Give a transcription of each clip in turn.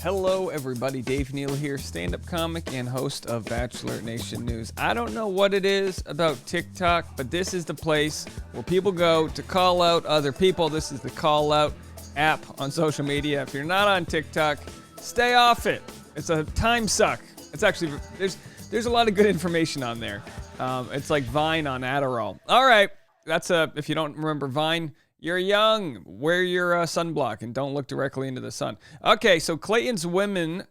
Hello, everybody. Dave Neal here, stand-up comic and host of Bachelor Nation News. I don't know what it is about TikTok, but this is the place where people go to call out other people. This is the call-out app on social media. If you're not on TikTok, stay off it. It's a time suck. It's actually, there's a lot of good information on there. It's like Vine on Adderall. All right, if you don't remember Vine, you're young. Wear your sunblock and don't look directly into the sun. Okay, so Clayton's women,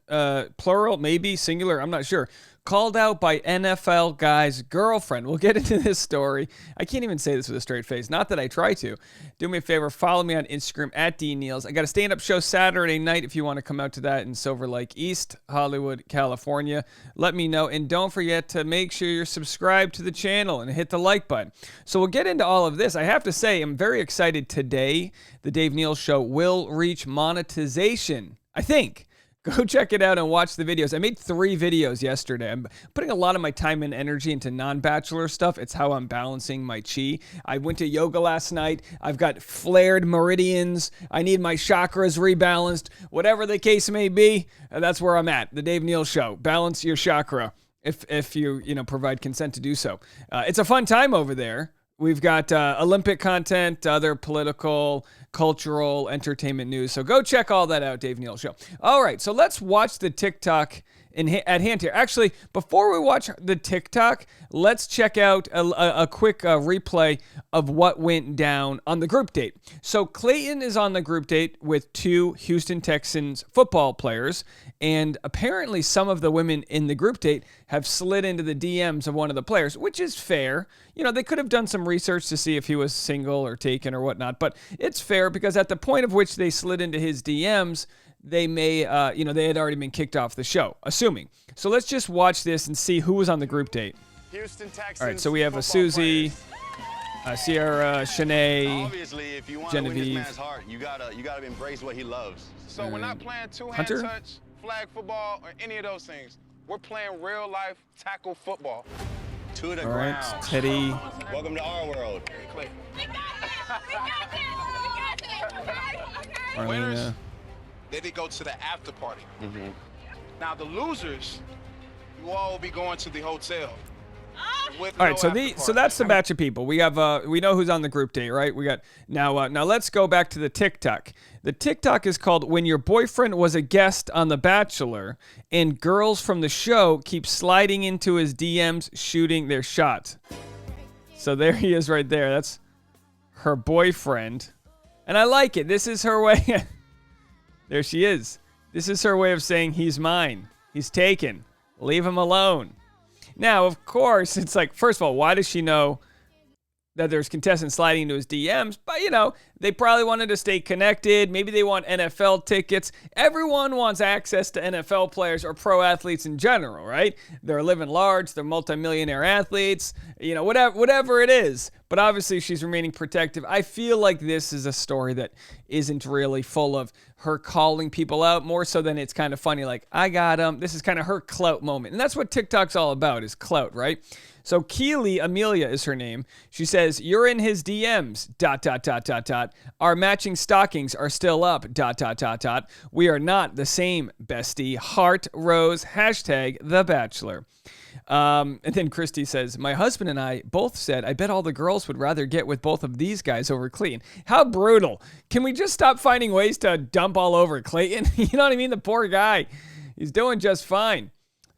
plural, maybe singular, I'm not sure, called out by NFL guy's girlfriend. We'll get into this story. I can't even say this with a straight face. Not that I try to. Do me a favor, follow me on Instagram at DNeals. I got a stand-up show Saturday night if you want to come out to that in Silver Lake, East Hollywood, California. Let me know. And don't forget to make sure you're subscribed to the channel and hit the like button. So we'll get into all of this. I have to say, I'm very excited today. The Dave Neal Show will reach monetization, I think. Go check it out and watch the videos. I made 3 videos yesterday. I'm putting a lot of my time and energy into non-bachelor stuff. It's how I'm balancing my chi. I went to yoga last night. I've got flared meridians. I need my chakras rebalanced. Whatever the case may be, that's where I'm at. The Dave Neal Show. Balance your chakra if you provide consent to do so. It's a fun time over there. We've got Olympic content, other political, cultural, entertainment news. So go check all that out, Dave Neal Show. All right, so let's watch the TikTok at hand here. Actually, before we watch the TikTok, let's check out a quick replay of what went down on the group date. So Clayton is on the group date with 2 Houston Texans football players, and apparently some of the women in the group date have slid into the DMs of one of the players, which is fair. They could have done some research to see if he was single or taken or whatnot, but it's fair because at the point of which they slid into his DMs, they may, they had already been kicked off the show, assuming. So let's just watch this and see who was on the group date. Houston Texans. All right, so we have a Susie, Sierra, Shanae, obviously, if you want Genevieve. to win this man's heart, you gotta embrace what he loves. So we're not playing two-hand Hunter? touch, flag football, or any of those things. We're playing real-life tackle football. To the All ground. right, Teddy. Welcome to our world. We got this! Marlena. Then they go to the after party. Mm-hmm. Now the losers, you all will be going to the hotel. With All no right, so after so party. that's the batch of people. We have we know who's on the group date, right? We got now let's go back to the TikTok. The TikTok is called "When Your Boyfriend Was a Guest on The Bachelor and Girls from the Show Keep Sliding into His DMs Shooting Their Shot." So there he is right there. That's her boyfriend. And I like it. This is her way. There she is. This is her way of saying he's mine. He's taken. Leave him alone. Now, of course, it's like, first of all, why does she know that there's contestants sliding into his DMs? But, they probably wanted to stay connected. Maybe they want NFL tickets. Everyone wants access to NFL players or pro athletes in general, right? They're living large. They're multimillionaire athletes, whatever it is. But obviously, she's remaining protective. I feel like this is a story that isn't really full of her calling people out, more so than it's kind of funny, like, I got him. This is kind of her clout moment. And that's what TikTok's all about, is clout, right? So Keely, Amelia is her name. She says, "You're in his DMs, ... Our matching stockings are still up, ... We are not the same, bestie. Heart, rose, #The Bachelor." And then Christy says, "My husband and I both said, I bet all the girls would rather get with both of these guys over Clayton." How brutal. Can we just stop finding ways to dump all over Clayton? You know what I mean? The poor guy. He's doing just fine.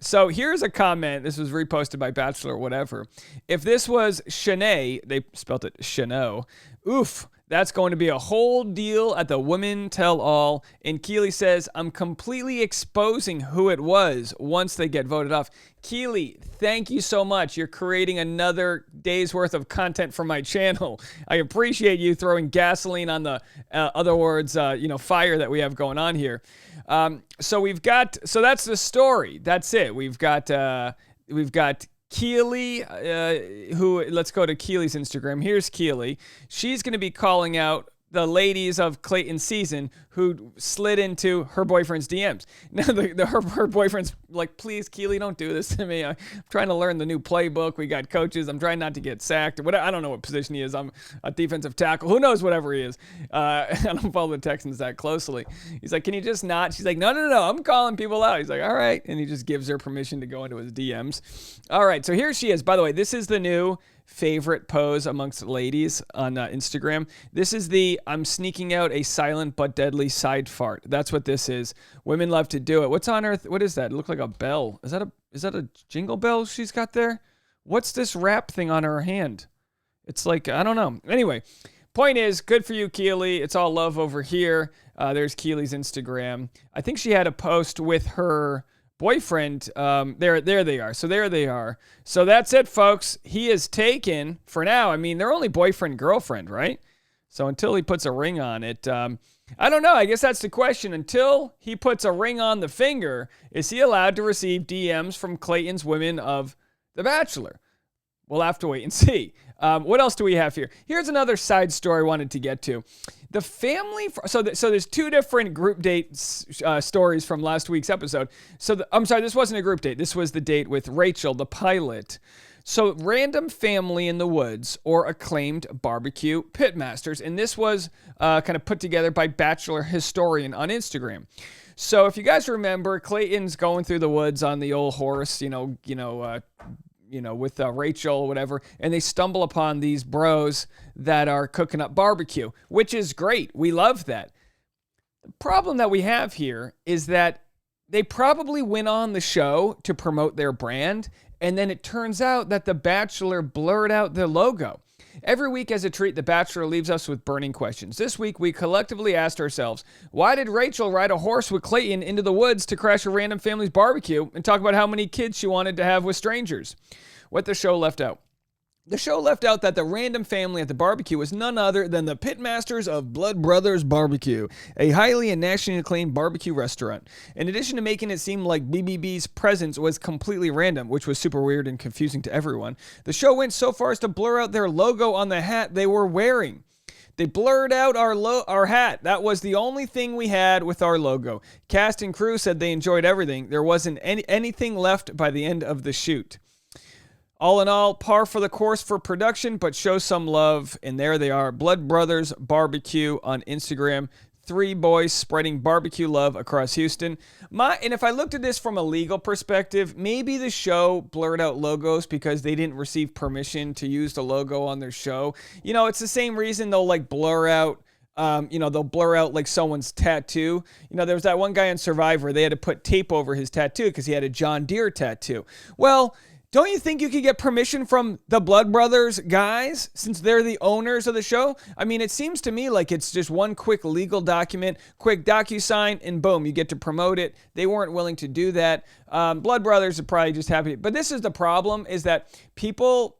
So here's a comment. This was reposted by Bachelor whatever. "If this was Shanae," they spelled it Shano, "oof, that's going to be a whole deal at the Women Tell All." And Keely says, "I'm completely exposing who it was once they get voted off." Keely, thank you so much. You're creating another day's worth of content for my channel. I appreciate you throwing gasoline on the, fire that we have going on here. So that's the story. That's it. We've got Keely, let's go to Keely's Instagram. Here's Keely. She's going to be calling out the ladies of Clayton's season who slid into her boyfriend's DMs. Now, her boyfriend's like, please, Keely, don't do this to me. I'm trying to learn the new playbook. We got coaches. I'm trying not to get sacked. I don't know what position he is. I'm a defensive tackle. Who knows whatever he is? I don't follow the Texans that closely. He's like, can you just not? She's like, no. I'm calling people out. He's like, all right. And he just gives her permission to go into his DMs. All right. So here she is. By the way, this is the new favorite pose amongst ladies on Instagram. This is the I'm sneaking out a silent but deadly side fart. That's what this is. Women love to do it. What's on earth? What is that? It looks like a bell. Is that a jingle bell she's got there? What's this wrap thing on her hand? It's like, I don't know. Anyway, point is, good for you, Keely. It's all love over here. There's Keely's Instagram. I think she had a post with her boyfriend. There they are. So there they are. So that's it, folks. He is taken for now. I mean, they're only boyfriend, girlfriend, right? So until he puts a ring on it, I don't know. I guess that's the question. Until he puts a ring on the finger, is he allowed to receive DMs from Clayton's women of The Bachelor? We'll have to wait and see. What else do we have here? Here's another side story I wanted to get to. The family, so there's two different group date stories from last week's episode. I'm sorry, this wasn't a group date. This was the date with Rachel, the pilot. So random family in the woods or acclaimed barbecue pitmasters. And this was kind of put together by Bachelor Historian on Instagram. So if you guys remember, Clayton's going through the woods on the old horse, with Rachel or whatever, and they stumble upon these bros that are cooking up barbecue, which is great. We love that. The problem that we have here is that they probably went on the show to promote their brand, and then it turns out that The Bachelor blurred out their logo. Every week as a treat, The Bachelor leaves us with burning questions. This week, we collectively asked ourselves, why did Rachel ride a horse with Clayton into the woods to crash a random family's barbecue and talk about how many kids she wanted to have with strangers? What the show left out. The show left out that the random family at the barbecue was none other than the pitmasters of Blood Brothers Barbecue, a highly and nationally acclaimed barbecue restaurant. In addition to making it seem like BBB's presence was completely random, which was super weird and confusing to everyone, the show went so far as to blur out their logo on the hat they were wearing. They blurred out our hat. That was the only thing we had with our logo. Cast and crew said they enjoyed everything. There wasn't anything left by the end of the shoot. All in all, par for the course for production, but show some love. And there they are, Blood Brothers Barbecue on Instagram. 3 boys spreading barbecue love across Houston. And if I looked at this from a legal perspective, maybe the show blurred out logos because they didn't receive permission to use the logo on their show. It's the same reason they'll like blur out they'll blur out like someone's tattoo. There was that one guy on Survivor. They had to put tape over his tattoo because he had a John Deere tattoo. Well, don't you think you could get permission from the Blood Brothers guys since they're the owners of the show? I mean, it seems to me like it's just one quick legal document, quick DocuSign, and boom, you get to promote it. They weren't willing to do that. Blood Brothers are probably just happy. But this is the problem, is that people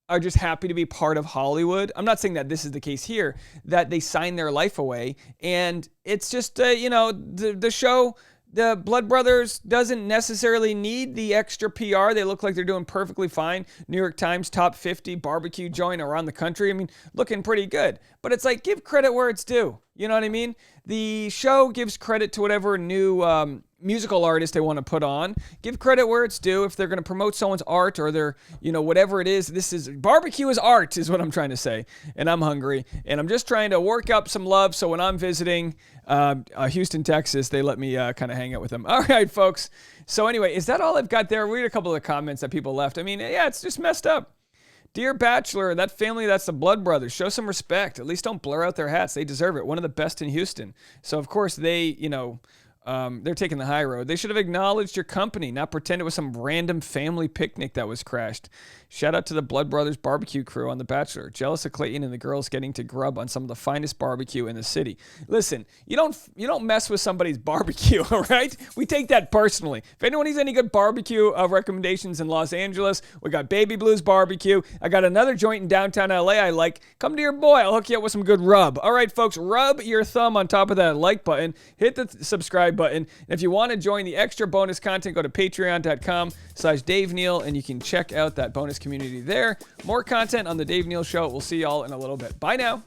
are just happy to be part of Hollywood. I'm not saying that this is the case here, that they sign their life away. And it's just, the show... The Blood Brothers doesn't necessarily need the extra PR. They look like they're doing perfectly fine. New York Times top 50 barbecue joint around the country. I mean, looking pretty good. But it's like, give credit where it's due. You know what I mean? The show gives credit to whatever new musical artist they want to put on. Give credit where it's due. If they're going to promote someone's art or their, whatever it is, barbecue is art is what I'm trying to say. And I'm hungry. And I'm just trying to work up some love so when I'm visiting Houston, Texas, they let me kind of hang out with them. All right, folks. So anyway, is that all I've got there? Read a couple of the comments that people left. I mean, yeah, it's just messed up. Dear Bachelor, that family, that's the Blood Brothers. Show some respect. At least don't blur out their hats. They deserve it. One of the best in Houston. So, of course, they, they're taking the high road. They should have acknowledged your company, not pretend it was some random family picnic that was crashed. Shout out to the Blood Brothers BBQ Crew on The Bachelor. Jealous of Clayton and the girls getting to grub on some of the finest barbecue in the city. Listen, you don't mess with somebody's barbecue, all right? We take that personally. If anyone needs any good barbecue recommendations in Los Angeles, we got Baby Blues Barbecue. I got another joint in downtown LA I like. Come to your boy. I'll hook you up with some good rub. All right, folks, rub your thumb on top of that like button. Hit the subscribe button. And if you want to join the extra bonus content, go to patreon.com/Dave Neal, and you can check out that bonus community there. More content on The Dave Neal Show. We'll see y'all in a little bit. Bye now.